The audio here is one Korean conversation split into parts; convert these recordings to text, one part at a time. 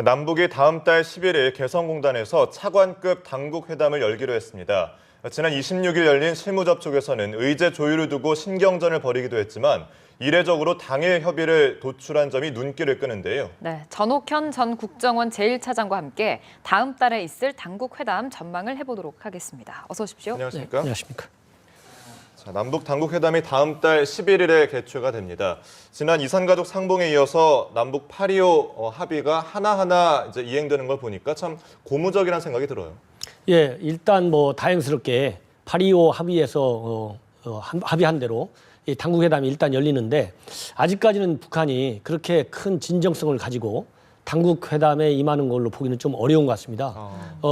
남북이 다음 달 11일 개성공단에서 차관급 당국 회담을 열기로 했습니다. 지난 26일 열린 실무 접촉에서는 의제 조율을 두고 신경전을 벌이기도 했지만 이례적으로 당일 협의를 도출한 점이 눈길을 끄는데요. 네, 전옥현 전 국정원 제1차장과 함께 다음 달에 있을 당국 회담 전망을 해보도록 하겠습니다. 어서 오십시오. 안녕하십니까? 네, 안녕하십니까? 자, 남북 당국 회담이 다음 달 11일에 개최가 됩니다. 지난 이산가족 상봉에 이어서 남북 8.25 합의가 하나하나 이제 이행되는 걸 보니까 참 고무적이라는 생각이 들어요. 예, 일단 뭐 다행스럽게 8.25 합의에서 합의한 대로 이 당국 회담이 일단 열리는데 아직까지는 북한이 그렇게 큰 진정성을 가지고 당국 회담에 임하는 걸로 보기는 좀 어려운 것 같습니다.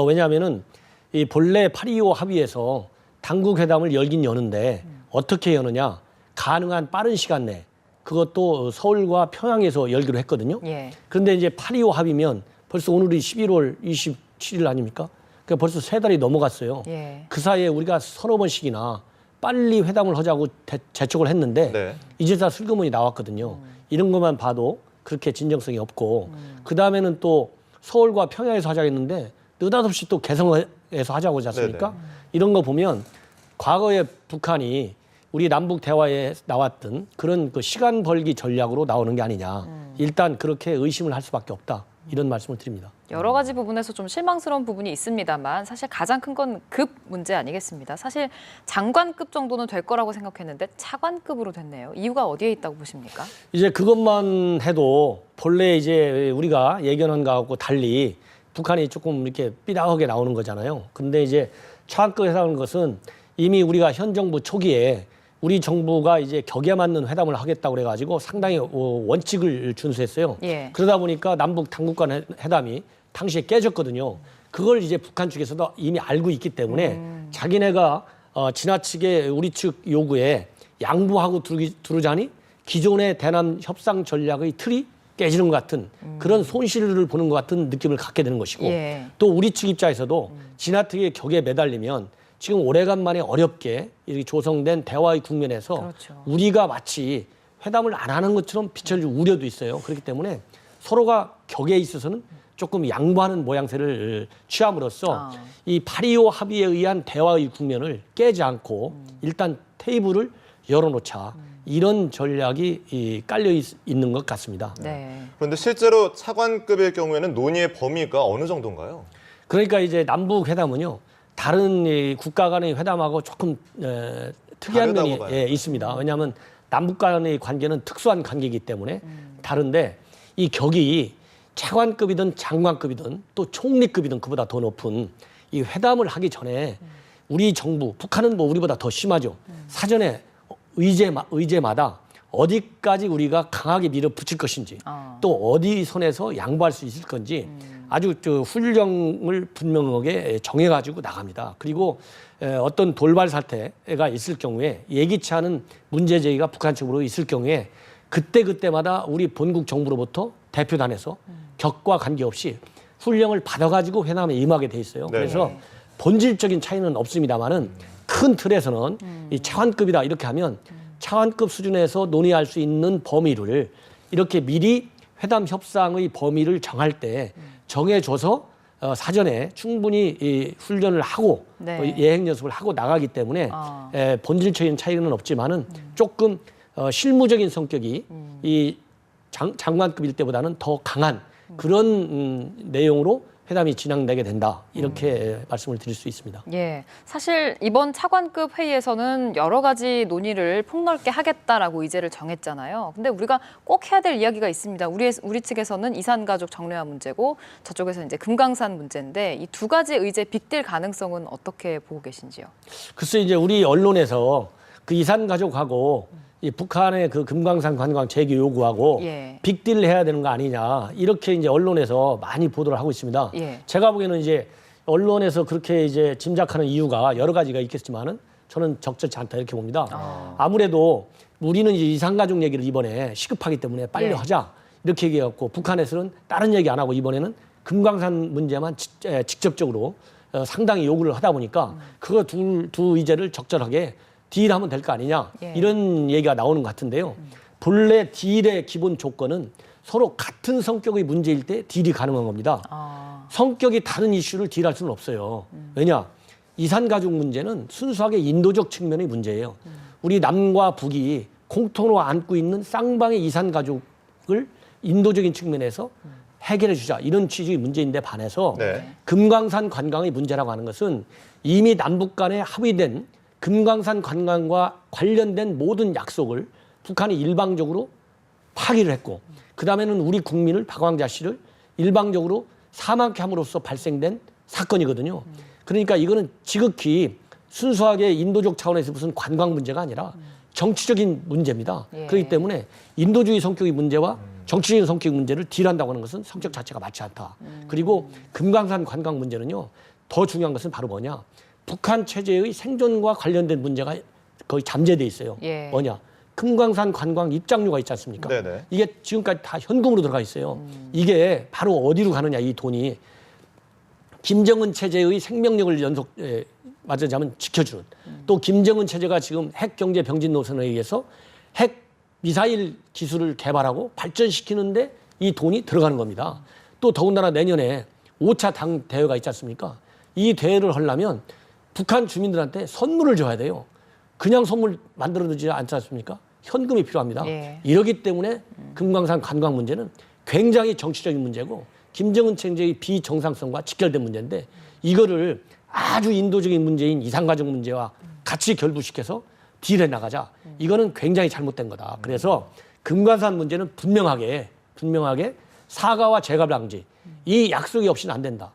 왜냐하면은 이 본래 8.25 합의에서 당국 회담을 열긴 여는데 어떻게 여느냐? 가능한 빠른 시간 내 그것도 서울과 평양에서 열기로 했거든요. 예. 그런데 이제 8.25 합의면 벌써 오늘이 11월 27일 아닙니까? 그러니까 벌써 3달이 넘어갔어요. 예. 그 사이에 우리가 서너 번씩이나 빨리 회담을 하자고 재촉을 했는데 네. 이제 다 슬그머니 나왔거든요. 이런 것만 봐도 그렇게 진정성이 없고 그다음에는 또 서울과 평양에서 하자고 했는데 느닷없이 또 개성에서 하자고 하지 않습니까? 이런 거 보면 과거에 북한이 우리 남북 대화에 나왔던 그런 그 시간 벌기 전략으로 나오는 게 아니냐. 일단 그렇게 의심을 할 수밖에 없다. 이런 말씀을 드립니다. 여러 가지 부분에서 좀 실망스러운 부분이 있습니다만 사실 가장 큰 건 급 문제 아니겠습니다. 사실 장관급 정도는 될 거라고 생각했는데 차관급으로 됐네요. 이유가 어디에 있다고 보십니까? 이제 그것만 해도 본래 이제 우리가 예견한 거하고 달리 북한이 조금 이렇게 삐딱하게 나오는 거잖아요. 근데 이제 차관급 회담하는 것은 이미 우리가 현 정부 초기에 우리 정부가 이제 격에 맞는 회담을 하겠다고 그래가지고 상당히 원칙을 준수했어요. 예. 그러다 보니까 남북 당국 간 회담이 당시에 깨졌거든요. 그걸 이제 북한 측에서도 이미 알고 있기 때문에 자기네가 지나치게 우리 측 요구에 양보하고 두르자니 기존의 대남 협상 전략의 틀이 깨지는 것 같은 그런 손실을 보는 것 같은 느낌을 갖게 되는 것이고 예. 또 우리 측 입장에서도 지나치게 격에 매달리면 지금 오래간만에 어렵게 이렇게 조성된 대화의 국면에서 그렇죠. 우리가 마치 회담을 안 하는 것처럼 비춰질 우려도 있어요. 그렇기 때문에 서로가 격에 있어서는 조금 양보하는 모양새를 취함으로써 이 8.25 합의에 의한 대화의 국면을 깨지 않고 일단 테이블을 열어놓자. 이런 전략이 깔려 있는 것 같습니다. 네. 그런데 실제로 차관급일 경우에는 논의의 범위가 어느 정도인가요? 그러니까 이제 남북 회담은요. 다른 이 국가 간의 회담하고 조금 특이한 면이 있습니다. 왜냐하면 남북 간의 관계는 특수한 관계이기 때문에 다른데 이 격이 차관급이든 장관급이든 또 총리급이든 그보다 더 높은 이 회담을 하기 전에 우리 정부, 북한은 뭐 우리보다 더 심하죠. 사전에 의제마다 어디까지 우리가 강하게 밀어붙일 것인지 또 어디 선에서 양보할 수 있을 건지 아주 훈령을 분명하게 정해가지고 나갑니다. 그리고 어떤 돌발 사태가 있을 경우에 예기치 않은 문제 제기가 북한 측으로 있을 경우에 그때마다 우리 본국 정부로부터 대표단에서 격과 관계없이 훈령을 받아가지고 회담에 임하게 돼 있어요. 그래서 본질적인 차이는 없습니다만은 큰 틀에서는 이 차관급이다 이렇게 하면 차관급 수준에서 논의할 수 있는 범위를 이렇게 미리 회담 협상의 범위를 정할 때 정해줘서 사전에 충분히 이 훈련을 하고 예행 연습을 하고 나가기 때문에 본질적인 차이는 없지만은 조금 실무적인 성격이 이 장관급일 때보다는 더 강한 그런 내용으로 회담이 진행되게 된다. 이렇게 말씀을 드릴 수 있습니다. 예, 사실 이번 차관급 회의에서는 여러 가지 논의를 폭넓게 하겠다라고 의제를 정했잖아요. 근데 우리가 꼭 해야 될 이야기가 있습니다. 우리 측에서는 이산가족 정례화 문제고 저쪽에서 이제 금강산 문제인데 이 두 가지 의제 빅딜 가능성은 어떻게 보고 계신지요? 글쎄 이제 우리 언론에서 그 이산가족하고 이 북한의 그 금강산 관광 재개 요구하고 빅딜 해야 되는 거 아니냐 이렇게 이제 언론에서 많이 보도를 하고 있습니다. 제가 보기에는 이제 언론에서 그렇게 이제 짐작하는 이유가 여러 가지가 있겠지만은 저는 적절치 않다 이렇게 봅니다. 아무래도 우리는 이제 이산가족 얘기를 이번에 시급하기 때문에 빨리 하자 이렇게 얘기해갖고 북한에서는 다른 얘기 안 하고 이번에는 금강산 문제만 직접적으로 상당히 요구를 하다 보니까 그거 두 의제를 적절하게 딜하면 될 거 아니냐 이런 얘기가 나오는 것 같은데요. 본래 딜의 기본 조건은 서로 같은 성격의 문제일 때 딜이 가능한 겁니다. 아, 성격이 다른 이슈를 딜할 수는 없어요. 왜냐? 이산가족 문제는 순수하게 인도적 측면의 문제예요. 우리 남과 북이 공통으로 안고 있는 쌍방의 이산가족을 인도적인 측면에서 해결해 주자 이런 취지의 문제인데 반해서 네. 금강산 관광의 문제라고 하는 것은 이미 남북 간에 합의된 금강산 관광과 관련된 모든 약속을 북한이 일방적으로 파기를 했고 그다음에는 우리 국민을 박광자 씨를 일방적으로 사망케 함으로써 발생된 사건이거든요. 그러니까 이거는 지극히 순수하게 인도적 차원에서 무슨 관광 문제가 아니라 정치적인 문제입니다. 예. 그렇기 때문에 인도주의 성격의 문제와 정치적인 성격의 문제를 딜한다고 하는 것은 성격 자체가 맞지 않다. 그리고 금강산 관광 문제는요. 더 중요한 것은 바로 뭐냐. 북한 체제의 생존과 관련된 문제가 거의 잠재돼 있어요. 예. 뭐냐. 금강산 관광 입장료가 있지 않습니까? 네네. 이게 지금까지 다 현금으로 들어가 있어요. 이게 바로 어디로 가느냐 이 돈이 김정은 체제의 생명력을 말하자면 지켜주는 또 김정은 체제가 지금 핵 경제 병진 노선에 의해서 핵 미사일 기술을 개발하고 발전시키는데 이 돈이 들어가는 겁니다. 또 더군다나 내년에 5차 당 대회가 있지 않습니까? 이 대회를 하려면 북한 주민들한테 선물을 줘야 돼요. 그냥 선물 만들어두지 않지 않습니까? 현금이 필요합니다. 예. 이러기 때문에 금강산 관광 문제는 굉장히 정치적인 문제고 김정은 체제의 비정상성과 직결된 문제인데 이거를 아주 인도적인 문제인 이산가족 문제와 같이 결부시켜서 딜해 나가자. 이거는 굉장히 잘못된 거다. 그래서 금강산 문제는 분명하게 사과와 재갈 방지 이 약속이 없이는 안 된다.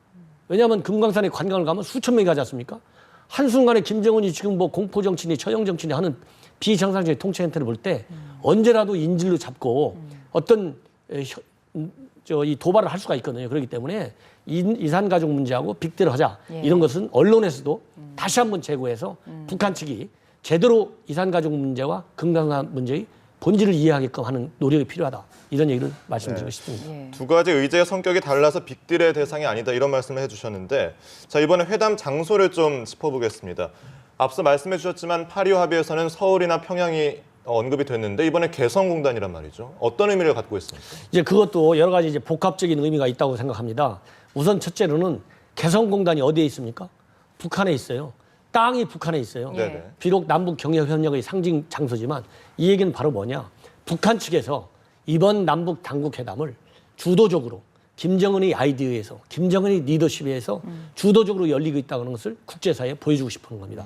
왜냐하면 금강산에 관광을 가면 수천 명이 가지 않습니까? 한순간에 김정은이 지금 뭐 공포정치니 처형정치니 하는 비정상적인 통치 행태를 볼 때 언제라도 인질로 잡고 어떤 이 도발을 할 수가 있거든요. 그렇기 때문에 이산가족 문제하고 빅딜을 하자. 예. 이런 것은 언론에서도 다시 한번 제고해서 북한 측이 제대로 이산가족 문제와 금강산 문제의 본질을 이해하게끔 하는 노력이 필요하다. 이런 얘기를 말씀드리고 싶습니다. 예. 두 가지 의제의 성격이 달라서 빅딜의 대상이 아니다 이런 말씀을 해주셨는데 자 이번에 회담 장소를 좀 짚어보겠습니다. 앞서 말씀해 주셨지만 8.25 합의에서는 서울이나 평양이 언급이 됐는데 이번에 개성공단이란 말이죠. 어떤 의미를 갖고 있습니까? 이제 그것도 여러 가지 이제 복합적인 의미가 있다고 생각합니다. 우선 첫째로는 개성공단이 어디에 있습니까? 북한에 있어요. 땅이 북한에 있어요. 네네. 비록 남북 경협 협력의 상징 장소지만 이 얘기는 바로 뭐냐? 북한 측에서 이번 남북 당국 회담을 주도적으로 김정은의 아이디어에서 김정은의 리더십에서 주도적으로 열리고 있다는 것을 국제사회에 보여주고 싶은 겁니다.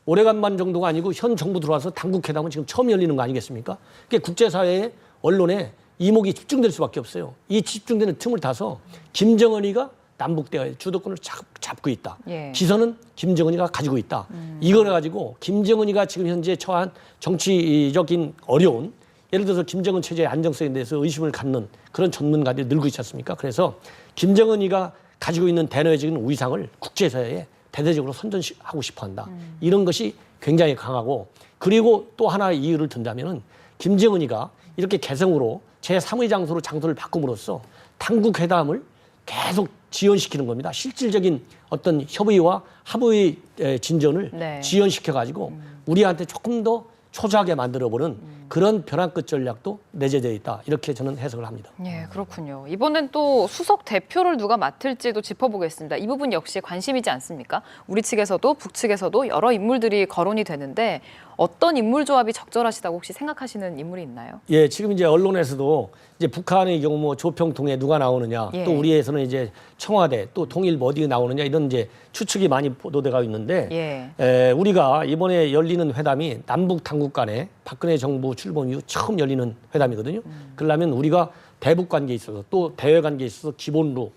오래간만 정도가 아니고 현 정부 들어와서 당국 회담은 지금 처음 열리는 거 아니겠습니까? 그러니까 국제사회에 언론에 이목이 집중될 수밖에 없어요. 이 집중되는 틈을 타서 김정은이가 남북 대화의 주도권을 잡고 있다. 예. 기선은 김정은이가 가지고 있다. 이걸 가지고 김정은이가 지금 현재 처한 정치적인 어려운 예를 들어서 김정은 체제의 안정성에 대해서 의심을 갖는 그런 전문가들이 늘고 있지 않습니까? 그래서 김정은이가 가지고 있는 대내적인 위상을 국제사회에 대대적으로 선전하고 싶어한다. 이런 것이 굉장히 강하고 그리고 또 하나 이유를 든다면은 김정은이가 이렇게 개성으로 제3의 장소를 바꿈으로써 당국 회담을 계속 지연시키는 겁니다. 실질적인 어떤 협의와 합의의 진전을 네. 지연시켜가지고 우리한테 조금 더 초조하게 만들어보는 그런 벼랑 끝 전략도 내재되어 있다. 이렇게 저는 해석을 합니다. 예, 그렇군요. 이번엔 또 수석 대표를 누가 맡을지도 짚어보겠습니다. 이 부분 역시 관심이지 않습니까? 우리 측에서도 북측에서도 여러 인물들이 거론이 되는데 어떤 인물 조합이 적절하시다고 혹시 생각하시는 인물이 있나요? 예, 지금 이제 언론에서도 이제 북한의 경우 뭐 조평통에 누가 나오느냐, 예. 또 우리에서는 이제 청와대, 또 통일부 어디 나오느냐 이런 이제 추측이 많이 보도되고 있는데, 우리가 이번에 열리는 회담이 남북 당국 간에 박근혜 정부 출범 이후 처음 열리는 회담이거든요. 그러려면 우리가 대북 관계에 있어서 또 대외 관계에 있어서 기본으로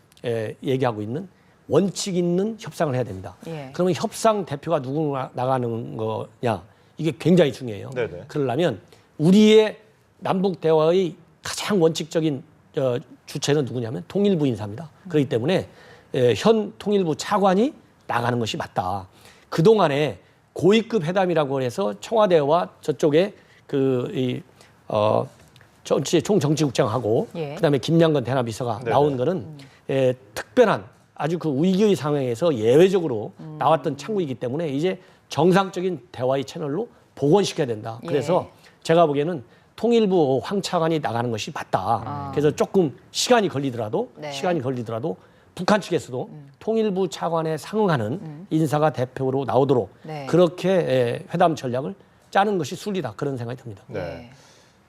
얘기하고 있는 원칙 있는 협상을 해야 됩니다. 예. 그러면 협상 대표가 누구 나가는 거냐? 이게 굉장히 중요해요. 네네. 그러려면 우리의 남북 대화의 가장 원칙적인 주체는 누구냐면 통일부 인사입니다. 그렇기 때문에 현 통일부 차관이 나가는 것이 맞다. 그동안에 고위급 회담이라고 해서 청와대와 저쪽에 총정치국장하고 예. 그다음에 김양건 대남비서가 네네. 나온 거는 특별한 아주 그 위기의 상황에서 예외적으로 나왔던 창구이기 때문에 이제 정상적인 대화의 채널로 복원시켜야 된다. 그래서 제가 보기에는 통일부 황 차관이 나가는 것이 맞다. 그래서 조금 시간이 걸리더라도 북한 측에서도 통일부 차관에 상응하는 인사가 대표로 나오도록 그렇게 회담 전략을 짜는 것이 순리다. 그런 생각이 듭니다. 네.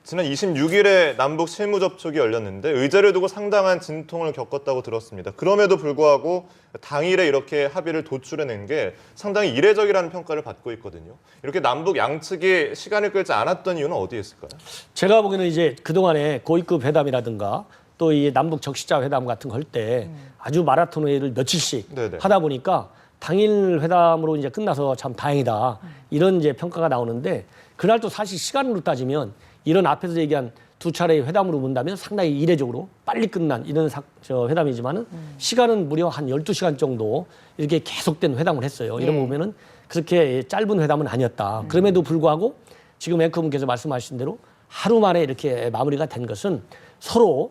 지난 26일에 남북 실무 접촉이 열렸는데 의제를 두고 상당한 진통을 겪었다고 들었습니다. 그럼에도 불구하고 당일에 이렇게 합의를 도출해낸 게 상당히 이례적이라는 평가를 받고 있거든요. 이렇게 남북 양측이 시간을 끌지 않았던 이유는 어디에 있을까요? 제가 보기에는 이제 그동안에 고위급 회담이라든가 또 이 남북 적시자 회담 같은 거 할 때 아주 마라톤 회의를 며칠씩 하다 보니까 당일 회담으로 이제 끝나서 참 다행이다. 이런 이제 평가가 나오는데 그날 또 사실 시간으로 따지면 이런 앞에서 얘기한 두 차례의 회담으로 본다면 상당히 이례적으로 빨리 끝난 이런 회담이지만은 시간은 무려 한 12시간 정도 이렇게 계속된 회담을 했어요. 이런 거 보면은 그렇게 짧은 회담은 아니었다. 그럼에도 불구하고 지금 앵커분께서 말씀하신 대로 하루 만에 이렇게 마무리가 된 것은 서로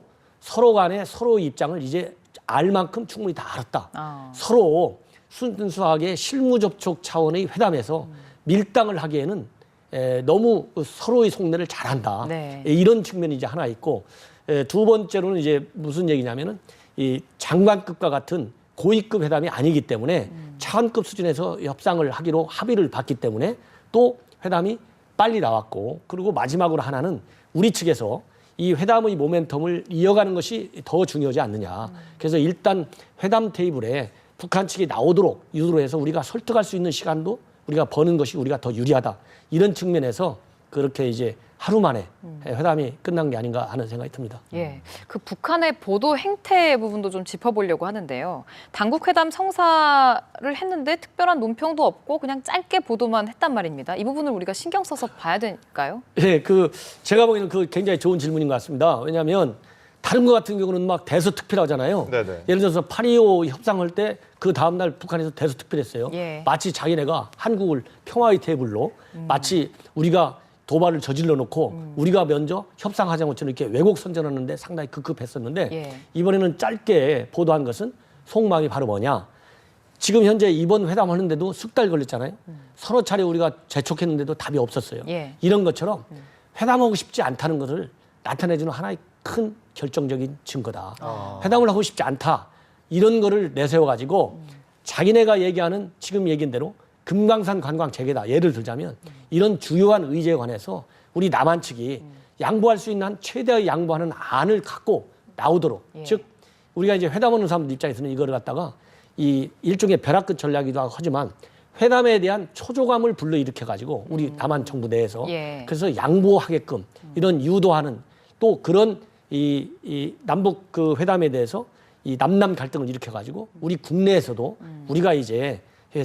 간에 서로의 입장을 이제 알 만큼 충분히 다 알았다. 서로 순수하게 실무 접촉 차원의 회담에서 밀당을 하기에는 너무 서로의 속내를 잘한다. 이런 측면이 이제 하나 있고 두 번째로는 이제 무슨 얘기냐면은 이 장관급과 같은 고위급 회담이 아니기 때문에 차관급 수준에서 협상을 하기로 합의를 봤기 때문에 또 회담이 빨리 나왔고 그리고 마지막으로 하나는 우리 측에서 이 회담의 모멘텀을 이어가는 것이 더 중요하지 않느냐. 그래서 일단 회담 테이블에 북한 측이 나오도록 유도를 해서 우리가 설득할 수 있는 시간도 우리가 버는 것이 우리가 더 유리하다. 이런 측면에서 그렇게 이제 하루 만에 회담이 끝난 게 아닌가 하는 생각이 듭니다. 예, 그 북한의 보도 행태 부분도 좀 짚어보려고 하는데요. 당국 회담 성사를 했는데 특별한 논평도 없고 그냥 짧게 보도만 했단 말입니다. 이 부분을 우리가 신경 써서 봐야 될까요? 예, 제가 보기에는 그 굉장히 좋은 질문인 것 같습니다. 왜냐하면 다른 거 같은 경우는 막 대서특필하잖아요. 예를 들어서 8.25 협상할 때 그 다음날 북한에서 대서특필했어요. 마치 자기네가 한국을 평화의 테이블로 마치 우리가 도발을 저질러 놓고 우리가 먼저 협상하자는 것처럼 이렇게 왜곡 선전하는데 상당히 급급했었는데 이번에는 짧게 보도한 것은 속마음이 바로 뭐냐. 지금 현재 이번 회담하는데도 6달 걸렸잖아요. 서너 차례 우리가 재촉했는데도 답이 없었어요. 이런 것처럼 회담하고 싶지 않다는 것을 나타내주는 하나의 큰 결정적인 증거다. 회담을 하고 싶지 않다. 이런 거를 내세워가지고 자기네가 얘기하는 지금 얘기한 대로 금강산 관광 재개다. 예를 들자면 이런 주요한 의제에 관해서 우리 남한 측이 양보할 수 있는 한 최대의 양보하는 안을 갖고 나오도록 즉 우리가 이제 회담하는 사람들 입장에서는 이거를 갖다가 이 일종의 벼락끝 전략이기도 하지만 회담에 대한 초조감을 불러일으켜가지고 우리 남한 정부 내에서 그래서 양보하게끔 이런 유도하는 또 그런 이 남북 그 회담에 대해서 이 남남 갈등을 일으켜가지고 우리 국내에서도 우리가 이제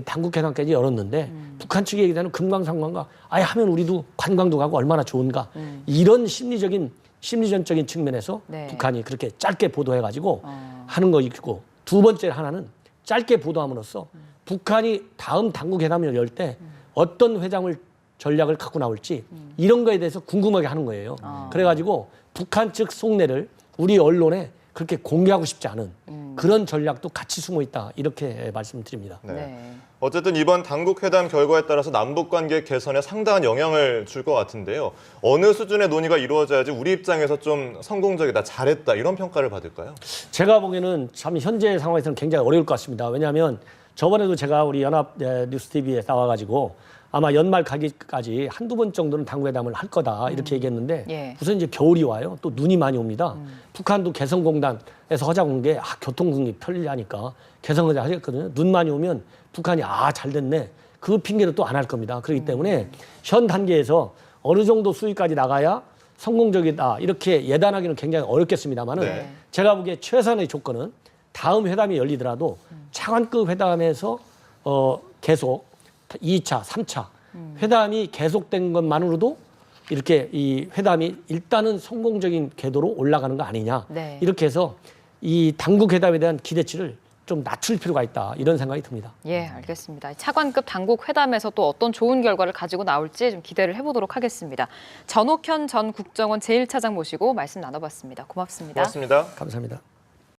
당국 회담까지 열었는데 북한 측에 얘기하는 금강산관광 아예 하면 우리도 관광도 가고 얼마나 좋은가 이런 심리전적인 측면에서 북한이 그렇게 짧게 보도해가지고 하는 거 있고 두 번째 하나는 짧게 보도함으로써 북한이 다음 당국 회담을 열 때 어떤 회담을 전략을 갖고 나올지 이런 거에 대해서 궁금하게 하는 거예요. 그래가지고 북한 측 속내를 우리 언론에 그렇게 공개하고 싶지 않은 그런 전략도 같이 숨어 있다. 이렇게 말씀드립니다. 어쨌든 이번 당국 회담 결과에 따라서 남북 관계 개선에 상당한 영향을 줄 것 같은데요. 어느 수준의 논의가 이루어져야지 우리 입장에서 좀 성공적이다, 잘했다 이런 평가를 받을까요? 제가 보기에는 참 현재 상황에서는 굉장히 어려울 것 같습니다. 왜냐하면 저번에도 제가 우리 연합 뉴스 TV에 나와가지고 아마 연말 가기까지 한두 번 정도는 당국회담을 할 거다 이렇게 얘기했는데 우선 이제 겨울이 와요. 또 눈이 많이 옵니다. 북한도 개성공단에서 하자고 한 게 교통국이 편리하니까 개성공단 하겠거든요. 눈 많이 오면 북한이 잘 됐네. 그 핑계로 또 안 할 겁니다. 그렇기 때문에 현 단계에서 어느 정도 수위까지 나가야 성공적이다 이렇게 예단하기는 굉장히 어렵겠습니다만은 제가 보기에 최선의 조건은 다음 회담이 열리더라도 차관급 회담에서 계속 2차, 3차 회담이 계속된 것만으로도 이렇게 이 회담이 일단은 성공적인 궤도로 올라가는 거 아니냐. 이렇게 해서 이 당국 회담에 대한 기대치를 좀 낮출 필요가 있다. 이런 생각이 듭니다. 예, 알겠습니다. 차관급 당국 회담에서 또 어떤 좋은 결과를 가지고 나올지 좀 기대를 해보도록 하겠습니다. 전옥현 전 국정원 제1차장 모시고 말씀 나눠봤습니다. 고맙습니다. 고맙습니다. 감사합니다.